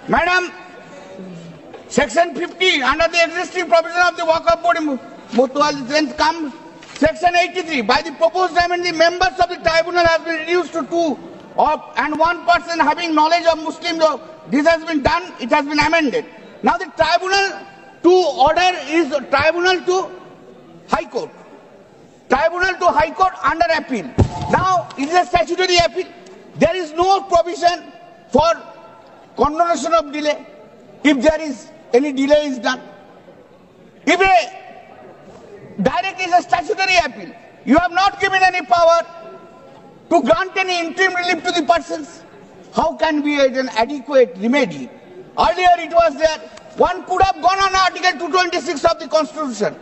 Madam, Section 50, under the existing provision of the Waqf Board, then comes Section 83. By the proposed amendment, the members of the tribunal have been reduced to 2 and 1 person having knowledge of Muslim law. This has been done, it has been amended. Now the tribunal to order is tribunal to High Court. Tribunal to High Court under appeal. Now it is a statutory appeal. There is no provision for condonation of delay if there is any delay is done. If a direct is a statutory appeal, you have not given any power to grant any interim relief to the persons. How can be an adequate remedy? Earlier it was there, one could have gone on Article 226 of the Constitution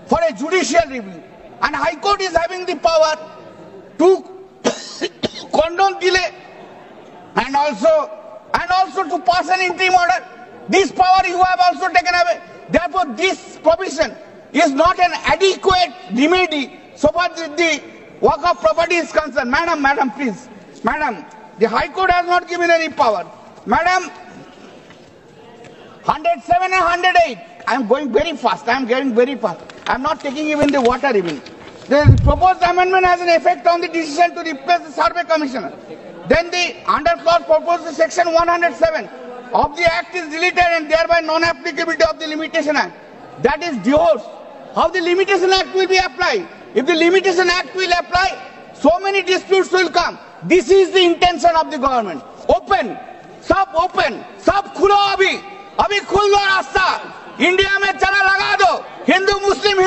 for a judicial review. And High Court is having the power to condone delay and also to pass an interim order. This power you have also taken away. Therefore, this provision is not an adequate remedy so far as the Waqf property is concerned. Madam, please. Madam, the High Court has not given any power. Madam, 107 and 108. I am going very fast. I am getting very fast. I am not taking even the water even. The proposed amendment has an effect on the decision to replace the survey commissioner. Then the underclause proposed to section 107 of the act is deleted and thereby non-applicability of the Limitation Act. That is divorce. How the Limitation Act will be applied? If the Limitation Act will apply, so many disputes will come. This is the intention of the government. Open, sab khulo abhi khul do rasta. India में चला लगा दो, हिंदू मुस्लिम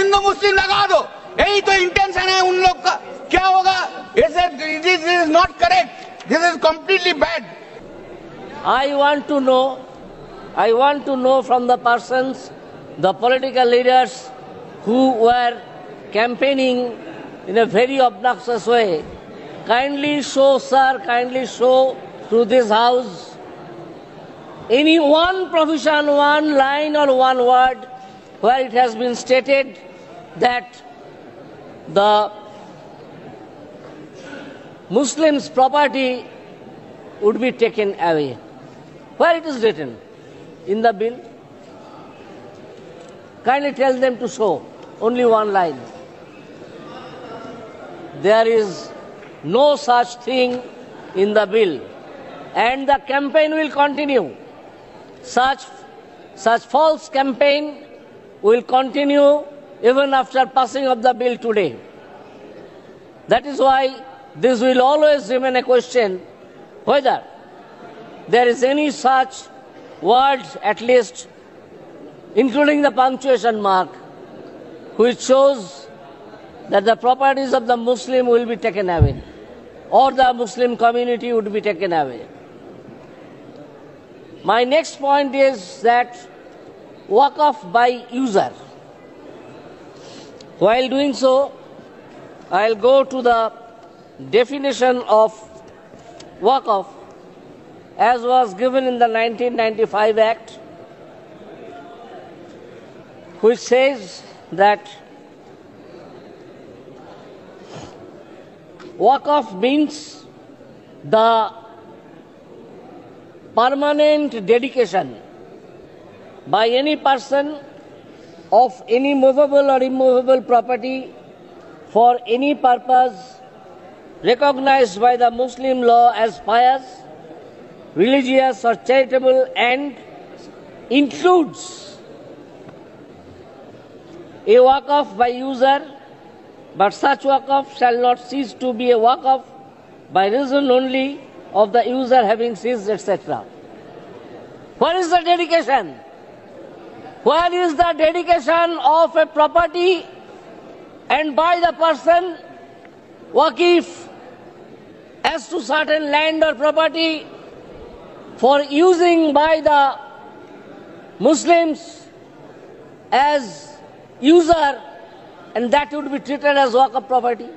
लगा दो. यही तो intention है उन लोग का. क्या होगा? This is not correct. This is completely bad. I want to know from the persons, the political leaders who were campaigning in a very obnoxious way. Kindly show, sir, through this house any one provision, one line or one word where it has been stated that the Muslims' property would be taken away. Where it is written? In the bill? Kindly tell them to show only one line. There is no such thing in the bill, and the campaign will continue. Such false campaign will continue even after passing of the bill today. That is why this will always remain a question whether there is any such words, at least including the punctuation mark, which shows that the properties of the Muslim will be taken away or the Muslim community would be taken away. My next point is that Waqf by user. While doing so, I'll go to the definition of Waqf as was given in the 1995 Act, which says that Waqf means the permanent dedication by any person of any movable or immovable property for any purpose recognized by the Muslim law as pious, religious or charitable, and includes a Waqf by user, but such Waqf shall not cease to be a Waqf by reason only of the user having ceased, etc. Where is the dedication? Where is the dedication of a property and by the person Waqif as to certain land or property for using by the Muslims as user, and that would be treated as Waqf property?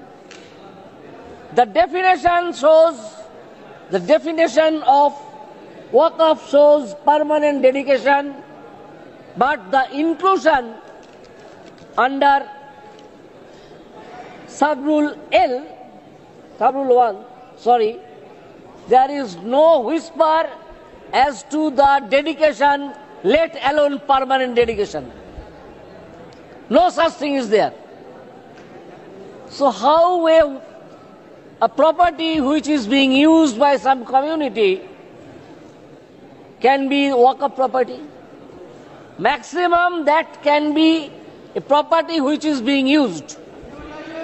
The definition of Waqf shows permanent dedication, but the inclusion under sub-rule 1, there is no whisper as to the dedication, let alone permanent dedication. No such thing is there. So how a property which is being used by some community can be Waqf property? Maximum that can be a property which is being used.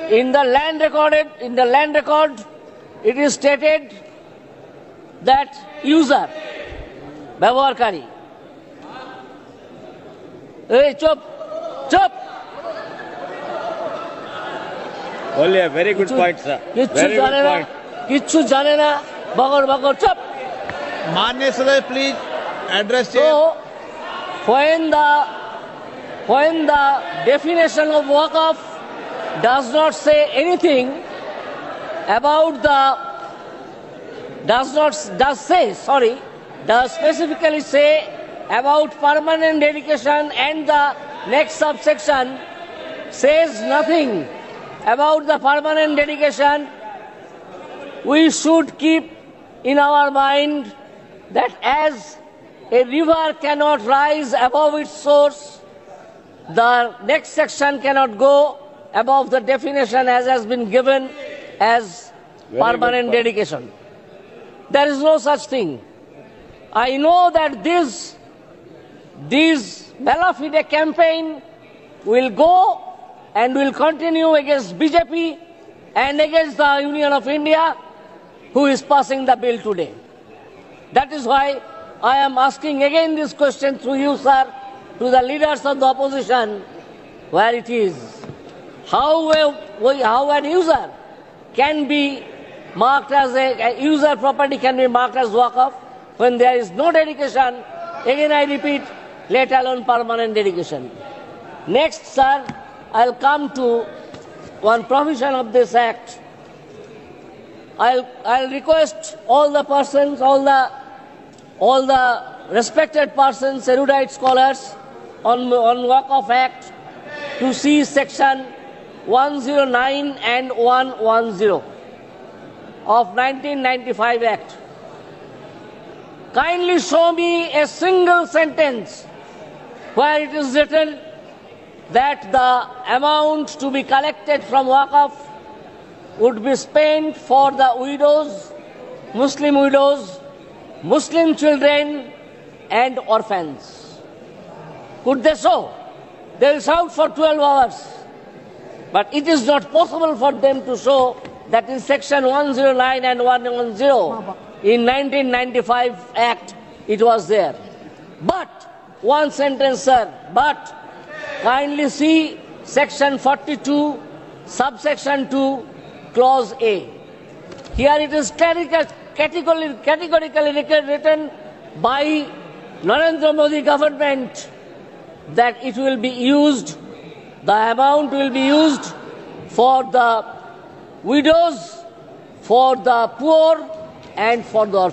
In the land record, it is stated that user, ব্যবহারকারী, চুপ চুপ, Only a very good point, sir. Very good point. কিচ্ছু জানে না, বগর বগর, চুপ. Manya Sir, please address So, when the definition of Waqf does not say anything about does specifically say about permanent dedication, and the next subsection says nothing about the permanent dedication, we should keep in our mind that as a river cannot rise above its source, the next section cannot go above the definition as has been given as permanent dedication. There is no such thing. I know that this bella fide campaign will go and will continue against BJP and against the Union of India, who is passing the bill today. That is why I am asking again this question through you, sir, to the leaders of the opposition, where it is. How an user can be marked as a user property can be marked as Waqf when there is no dedication? Again I repeat, let alone permanent dedication. Next, sir, I'll come to one provision of this act. I'll request all the persons, all the respected persons, erudite scholars on Waqf Act to see section 109 and 110 of 1995 Act. Kindly show me a single sentence where it is written that the amount to be collected from Waqf would be spent for the widows, Muslim children and orphans. Could they show? They will shout for 12 hours. But it is not possible for them to show that in section 109 and 110 in 1995 Act it was there. But, one sentence, sir, but kindly see section 42, subsection 2, clause A. Here it is categorically written by Narendra Modi government that it will be used, the amount will be used for the widows, for the poor and for the orphans.